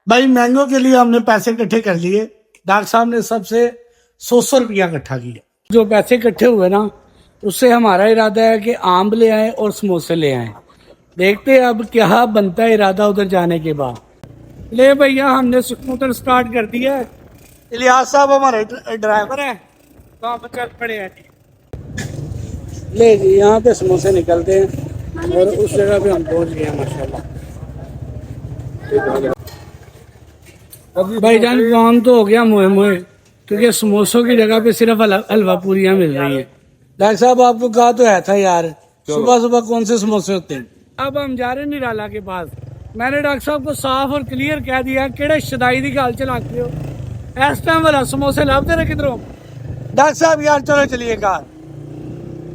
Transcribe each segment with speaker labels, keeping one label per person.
Speaker 1: भाई मैंगो के लिए हमने पैसे इकट्ठे कर लिए। डॉक्टर साहब ने सबसे 100 रुपया इकट्ठा किया। जो पैसे इकट्ठे हुए ना, उससे हमारा इरादा है कि आम ले आए और समोसे ले आए। देखते हैं अब क्या बनता है इरादा उधर जाने के बाद। ले भैया, हमने स्कूटर स्टार्ट कर दिया है। इलियास साहब हमारे ड्राइवर है, तो हम चल पड़े हैं। ले जी, यहाँ पे समोसे निकलते हैं और उस जगह पे हम पहुँच गए हैं माशाल्लाह। भाईजान काम तो हो गया मोए मोए, क्योंकि समोसों की जगह पे सिर्फ हलवा पूरियां मिल रही है। डॉक्टर साहब आपको कहा तो है था यार, सुबह सुबह कौन से समोसे होते हैं। अब हम जा रहे हैं निराला के पास। मैंने डॉक्टर साहब को साफ और क्लियर कह दिया केड़े शदाई की गाल चलाते हो, इस टाइम वाला समोसे लाभते रहे किधरों। डॉक्टर साहब यार चलो चलिए कार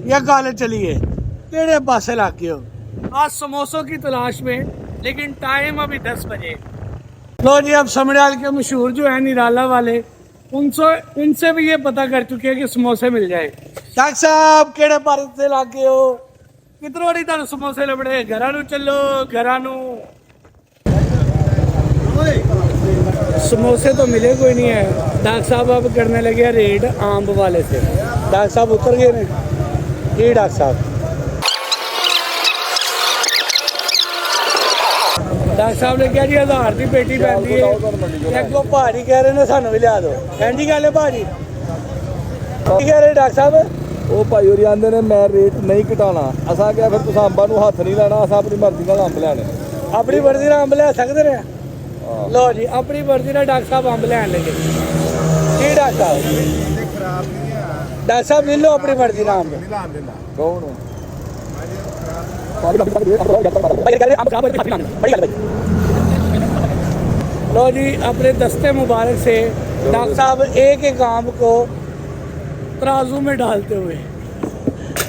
Speaker 1: या गाले चलिए, केड़े पासे लाके हो आज समोसों की तलाश में, लेकिन टाइम अभी 10 बजे। लो जी, अब समड़ियाल के मशहूर जो है निराला वाले, उनसे भी ये पता कर चुके हैं कि समोसे मिल जाए। डॉक्टर साहब केड़े पारे से लागे हो, किधरों नहीं तुहानू समोसे लभड़े, घरां नू चलो घरां नू। समोसे तो मिले कोई नहीं है। डॉक्टर साहब अब करने लगे रेड आम वाले से। डॉक्टर साहब उतर गए ने जी। डॉक्टर साहब डॉक्टर साहब ने कहा जी 1000 की पेटी पैंती है। अगों भाजी कह रहे ने सानू भी लिया दो। कहती गल है भाजी की कह रहे डॉक्टर साहब।
Speaker 2: ਉਹ ਭਾਈ ਹੋਰੀ ਆਂਦੇ ਨੇ ਮੈਂ ਰੇਟ ਨਹੀਂ ਘਟਾਣਾ। ਅਸਾਂ ਕਿਹਾ ਫਿਰ ਤੁਸੀਂ ਅੰਬਾਂ ਨੂੰ ਹੱਥ ਨਹੀਂ ਲਾਣਾ, ਅਸਾਂ ਆਪਣੀ ਮਰਜ਼ੀ ਨਾਲ ਅੰਬ ਲੈਣੇ।
Speaker 1: अपनी मर्जी ਨਾਲ ਅੰਬ ਲੈ ਸਕਦੇ ਨੇ। लो जी, अपनी मर्जी ਨਾਲ डॉक्टर साहब अंब ਲੈਣ लगे जी। डॉक्टर साहब डॉक्टर साहब ले लो अपनी मर्जी ਨਾਲ अंब।
Speaker 2: ਕੌਣ
Speaker 1: लो जी, अपने दस्ते मुबारक से डॉक्टर साहब एक एक आम को तराजू में डालते हुए।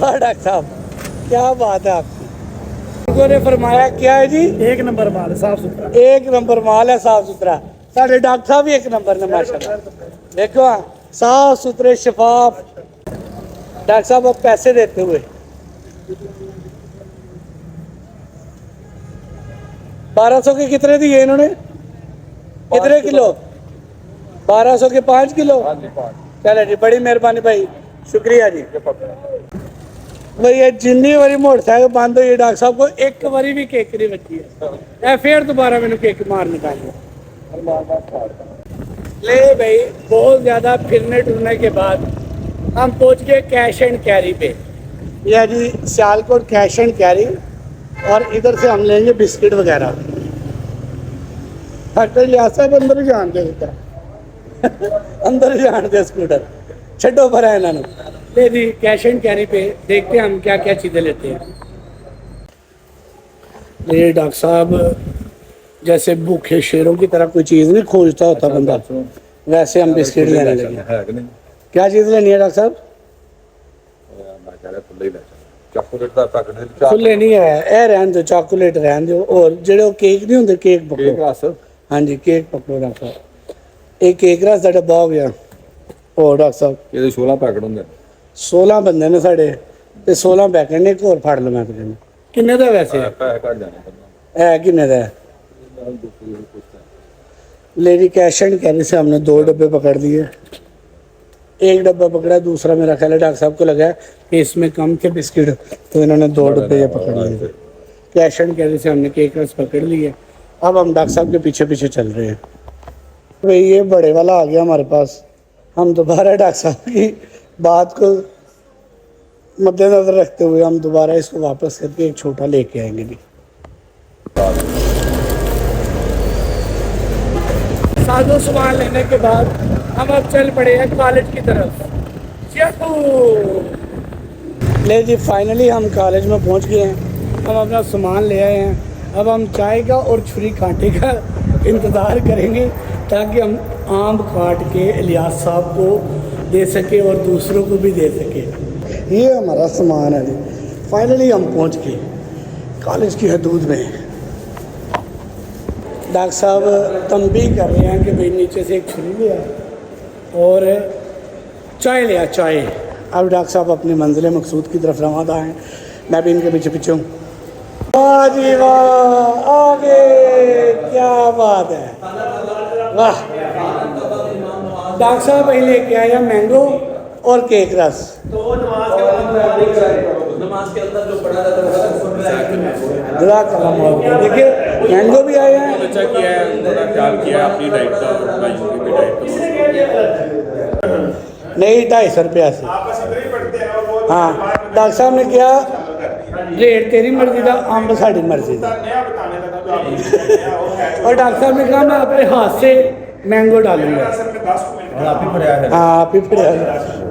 Speaker 1: डॉक्टर साहब क्या बात है आपकी। ने फरमाया क्या है जी, एक नंबर माल है, साफ सुथरा। एक नंबर माल है, साफ सुथरा। साढ़े डॉक्टर साहब भी एक नंबर ने माशाल्लाह। देखो साफ सुथरे शफाफ डॉक्टर साहब अब पैसे देते हुए। 1200 के कितने दिए इन्होंने, कितने किलो। 1200 के 5 किलो। चलो जी, बड़ी मेहरबानी भाई, शुक्रिया जी। भाई ये जिन्नी बारी मोटरसाइकिल बंद हुई डॉक्टर साहब को एक बारी भी केक नहीं बची है। फिर दोबारा मैंने केक मार निकालिया। ले भाई, बहुत ज़्यादा फिरने टुरने के बाद हम पहुंच गए कैश एंड कैरी पे। यह जी सियालकोट कैश एंड कैरी, और इधर से हम लेंगे बिस्किट वगैरह। डॉक्टर लियास साहब अंदर ही जान दे अंदर ही जान दे स्कूटर छो पर है इन्होंने। ले जी, कैश एंड कैरी पे देखते हैं हम क्या क्या चीज़ें लेते हैं। ये डॉक्टर साहब जैसे भूखे शेरों की तरह कोई चीज़ नहीं खोजता होता बंदा, वैसे हम बिस्किट लेने लगे। क्या चीज़ लेनी है डॉक्टर साहब। खुले नहीं है, ए रहन दो, चॉकलेट रहन दो। और जो केक नहीं होंगे, केक पकड़ो। हाँ जी, केक पकड़ो डॉक्टर साहब। एक केक रस का डब्बा हो गया। और डॉक्टर साहब
Speaker 2: ਇਹਦੇ 16 ਪੈਕਟ ਹੁੰਦੇ।
Speaker 1: 16 बंदे ने साढ़े ते 16 पैकेट ने। एक और फड़ लो मैं कहना किन्ने दा वैसे
Speaker 2: ਪੈਕ ਘਟ ਜਾਣੇ
Speaker 1: है, किन्ने दा है। लेडी कैश एंड कैरी से हमने 2 डब्बे पकड़ लिए। एक डब्बा पकड़ा, दूसरा मेरा ख्याल है डॉक्टर साहब को लगा कि इसमें कम थे बिस्किट, तो इन्होंने 2 डब्बे ये पकड़ लिए। कैश एंड कैरी से हमने केक रस पकड़ लिए। अब हम डॉक्टर साहब के पीछे पीछे चल रहे हैं। भाई ये बड़े वाला आ गया हमारे पास। हम दोबारा डॉक्टर साहब की बात को मद्देनजर रखते हुए हम दोबारा इसको वापस करके एक छोटा लेके आएंगे जी। साधु सामान लेने के बाद हम अब चल पड़े हैं कॉलेज की तरफ। ले जी, फाइनली हम कॉलेज में पहुंच गए हैं। हम अपना सामान ले आए हैं। अब हम चाय का और छुरी कांटे का इंतज़ार करेंगे ताकि हम आम काट के इलियास साहब को दे सके और दूसरों को भी दे सके। ये हमारा सामान है जी। फाइनली हम पहुंच गए कॉलेज की हदूद में। डॉक्टर साहब तंबीह कर रहे हैं कि भाई नीचे से एक छुरी लिया और चाय लिया चाय। अब डॉक्टर साहब अपनी मंजिल मकसूद की तरफ रवाना हैं। मैं भी इनके पीछे पीछे हूँ। वाह जी वाह, आगे क्या बात है, वाह। डॉक्टर साहब भाई लेके आया मैंगो और केक रस। जज़ाकल्लाह मौलवी। देखिए मैंगो भी आए हैं,
Speaker 3: अच्छा किया है, थोड़ा ख्याल किया है अपनी डाइट का, भाइयों की भी डाइट का।
Speaker 1: नहीं 250 रुपया से। हाँ डॉक्टर साहब ने क्या रेट तेरी मर्जी का, अंब साड़ी मर्जी का। और डॉक्टर साहब ने कहा मैं अपने हाथ से मैंगो डालूंगा। हाँ आप ही फिर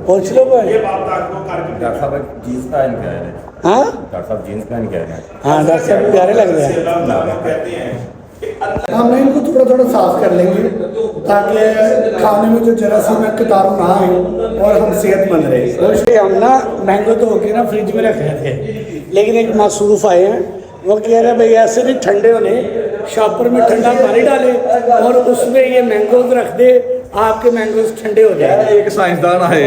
Speaker 1: पूछ लो भाई।
Speaker 3: डॉक्टर साहब जीन्स पहन के आए हैं।
Speaker 1: हाँ
Speaker 3: डॉक्टर साहब जीन्स पहन के आए हैं।
Speaker 1: हाँ डॉक्टर साहब प्यारे लग रहे हैं।
Speaker 4: हम इनको थोड़ा थोड़ा साफ कर लेंगे ताकि खाने में जो जरासीम कीटाणु ना आए और हम सेहतमंद रहे।
Speaker 1: उसके हम ना मैंगो तो होके ना फ्रिज में रख रहे थे, लेकिन एक मासूफ आए हैं, वो कह रहे भाई ऐसे नहीं ठंडे होने, शॉपर में ठंडा पानी डाले और उसमें ये मैंगोज रख दे, आपके मैंगोज ठंडे हो जाए।
Speaker 2: एक साइंसदान आए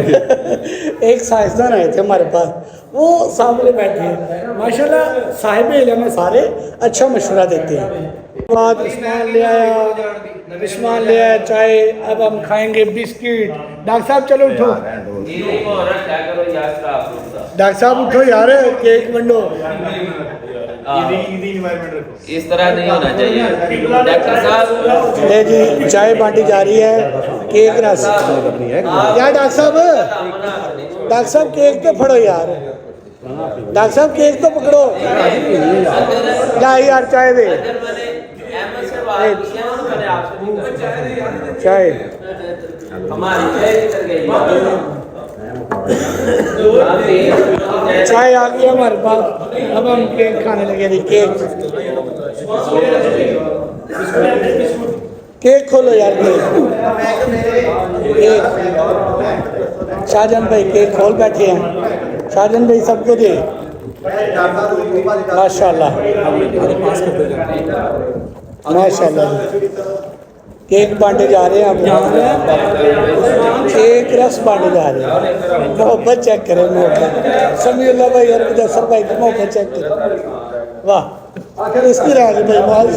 Speaker 1: एक साइंसदान आए थे हमारे पास, वो सामने बैठे हैं माशाल्लाह, साहिब इल्म है सारे, अच्छा मशवरा देते हैं। बाद उस्मान ले आया चाय, अब हम खाएंगे बिस्किट। डॉक्टर साहब चलो उठो, डॉक्टर साहब उठो यार, केक बंडो।
Speaker 5: इस तरह नहीं होना चाहिए डॉक्टर साहब।
Speaker 1: ले जी चाय बांटी जा रही है, केक रस। यार डॉक्टर साहब केक तो फड़ो यार, डॉक्टर साहब केक तो पकड़ो। यार चाय दे, चाय चाय आ गई हमारे पास, अब हम केक खाने लगे। केक केक खोलो यार, केक शाहजहान भाई केक खोल बैठे हैं। शाहजहान भाई सबको दे माशाल्लाह माशाल्लाह। केक बांटे जा रहे हैं, अब केक रस बांटे जा रहे हैं। मोहब्बत चेक करें, मोहब्बत समीउल्लाह भाई और मुदस्सर भाई की मोहब्बत चेक करें। वाह इसकी राज भाई माल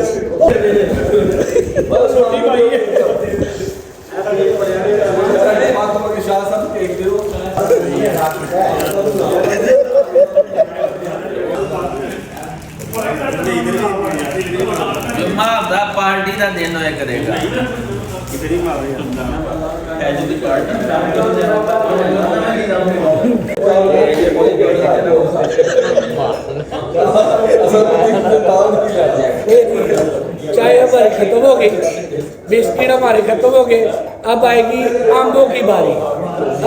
Speaker 5: जुम्मा दा पार्टी का दिन होया करेगा।
Speaker 1: चाय हमारी खत्म हो गई, बिस्किट हमारे खत्म हो गए, अब आएगी आमों की बारी।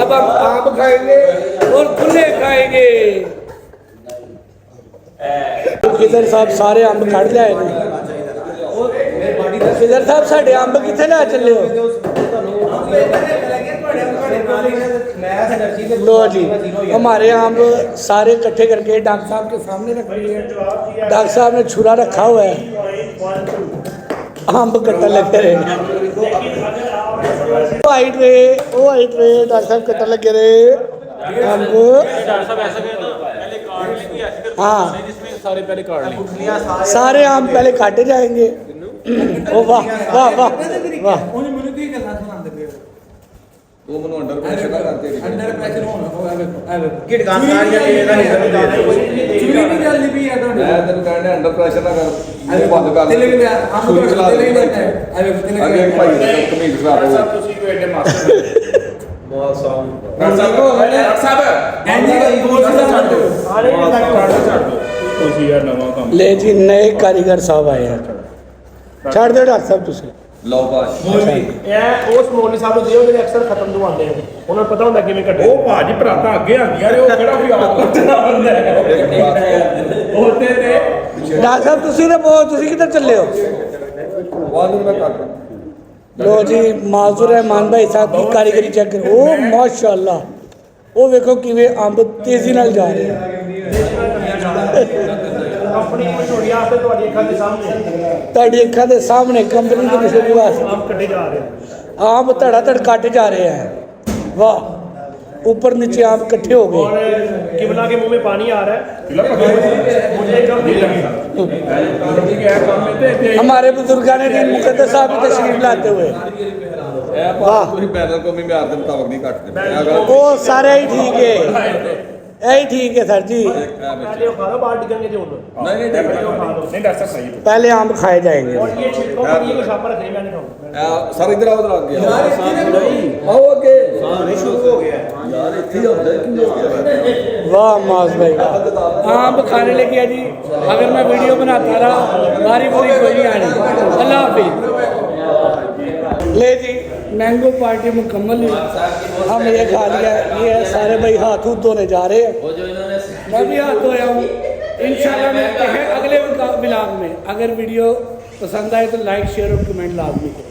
Speaker 1: अब हम आम खाएंगे और खुले खाएंगे। खिदर साहब सारे अंब कढ़ लियाए ने। खिदर साहब साढ़े अंब कितने लै चले हो? लो जी हमारे अंब सारे इकट्ठे करके डॉक्टर साहब के सामने रख लिए हैं। डॉक्टर साहब ने छुरा रखा हुआ है, अंब कट्टन लगे रहे। वाइट रहे डॉक्टर साहब कट्टन लगे रहे अंब। हाँ
Speaker 3: सारे पहले काट लें।
Speaker 1: सारे आम पहले काटे जाएंगे। ओ वाह वाह वाह वाह।
Speaker 2: ਉਹ ਮੈਨੂੰ ਅੰਡਰ ਪ੍ਰੈਸ਼ਰ ਨਾ ਕਰਦੇ
Speaker 4: ਅੰਡਰ ਪ੍ਰੈਸ਼ਰ ਹੋਣਾ
Speaker 2: ਕਿਹੜਾ ਸਾਰੀਆਂ ਇਹ ਨਾ ਚੁਰੀ ਨਹੀਂ ਚੱਲਦੀ ਪਈ ਆ ਤੁਹਾਡੀ। ਮੈਂ ਤੈਨੂੰ ਕਹਿੰਦਾ ਅੰਡਰ ਪ੍ਰੈਸ਼ਰ ਨਾ ਕਰ, ਇਹ ਬੰਦ ਕਰ ਦੇ।
Speaker 4: ਤਿਲਕ ਲਿਆ ਆਮ ਤੋਂ ਤਿਲਕ ਨਹੀਂ ਕਰਨਾ ਹੈ।
Speaker 2: ਅੱਗੇ ਭਾਈ ਕਮੀਜ਼ ਖਰਾਬ ਹੋ ਗਈ।
Speaker 3: ਤੁਸੀਂ ਵੀ ਐਡੇ ਮਾਸਟਰ ਬਹੁਤ ਸਾਹ
Speaker 4: ਐਂਜੀ ਬੋਲ ਛੱਡ ਦਿਓ।
Speaker 3: ਤੁਸੀਂ ਯਾਰ ਨਵਾਂ ਕੰਮ
Speaker 1: ले जी नए कारीगर साहब आए हैं, छाड़ दो डॉक्टर साहब तुझे।
Speaker 2: ਲਓ ਭਾਜੀ
Speaker 6: ਇਹ ਉਸ ਮੌਲਵੀ ਸਾਹਿਬ ਨੂੰ ਦਿਓ ਜਿਹੜੇ ਅਕਸਰ ਖਤਮ ਦਵਾਉਂਦੇ ਨੇ, ਉਹਨਾਂ ਨੂੰ ਪਤਾ ਹੁੰਦਾ ਕਿਵੇਂ ਕੱਢੇ।
Speaker 3: ਉਹ ਭਾਜੀ ਭਰਾਤਾ ਅੱਗੇ ਆਂਦੀਆਂ ਨੇ, ਉਹ ਕਿਹੜਾ ਕੋਈ ਆਪ ਕੱਟਣਾ ਹੁੰਦਾ ਹੈ ਉਹਦੇ ਤੇ।
Speaker 1: डॉक्टर साहब तुसी ने वो तुसी किधर चले हो?
Speaker 2: ਵਾਹ ਮੈਂ ਕੱਟ
Speaker 1: लो जी माजूर रहमान भाई साहब की कारीगरी चेक करो। ओ माशाल्लाह, वो देखो किवें अंब तेजी नाल जा रहे हैं।
Speaker 6: ਆਪਣੀ ਮਸ਼ਹੂਰੀ ਆਸਤੇ ਤੁਹਾਡੀ ਅੱਖਾਂ ਦੇ ਸਾਹਮਣੇ
Speaker 1: ਤੁਹਾਡੀ ਅੱਖਾਂ ਦੇ ਸਾਹਮਣੇ ਕੰਪਨੀ ਦੀ ਮਸ਼ਹੂਰੀ ਵਾਸਤੇ
Speaker 6: ਆਮ ਕੱਢੇ ਜਾ ਰਹੇ ਹਨ।
Speaker 1: आम धड़ाधड़ काटे जा रहे हैं। वाह ऊपर नीचे आम इकट्ठे हो
Speaker 6: और
Speaker 1: गए।
Speaker 6: किबला के मुंह में पानी आ रहा है, मुझे एकदम दिल लगी।
Speaker 3: जी क्या काम में थे
Speaker 1: हमारे बुजुर्गों ने दिन मुकद्दस साहब भी तशरीफ लाते हुए
Speaker 2: ਤੁਸੀਂ ਪੈਨਲ ਕੌਮੀ ਮਿਆਰ ਦੇ ਮੁਤਾਬਕ ਨਹੀਂ ਕੱਟਦੇ
Speaker 1: वो सारे ही ठीक है यही ठीक है सर जी
Speaker 6: पहले वो खा लो बाहर डिगेंगे जो उन्होंने
Speaker 2: ਨਹੀਂ ਨਹੀਂ
Speaker 3: नहीं डॉक्टर साहब सही
Speaker 1: पहले आम खाए जाएंगे
Speaker 6: और ये छिलकों को ये शाम पर रखे मैं नहीं खाऊंगा
Speaker 2: ਸਰ ਇਧਰ ਆਓ ਲੱਗ ਗਿਆ ਆਓ ਅੱਗੇ ਸ਼ੁਰੂ ਹੋ ਗਿਆ ਯਾਰ ਇੱਥੇ ਹੀ ਹੁੰਦਾ ਕੀ ਹੋ ਗਿਆ
Speaker 1: वाह मास भाई आम खाने लगे जी अगर मैं वीडियो बनाता रहा बारी बुरी कोई नहीं आनी अल्लाह हाफिज ले जी मैंगो पार्टी मुकम्मल हुई हम ये खा लिया ये है सारे भाई हाथ हूथ धोने जा रहे हैं
Speaker 5: वो जो इन्होंने
Speaker 1: मैं भी हाथ धोया हूँ इंशाल्लाह मिलते हैं अगले व्लॉग में। अगर वीडियो पसंद आए तो लाइक शेयर और कमेंट लाजमी करें।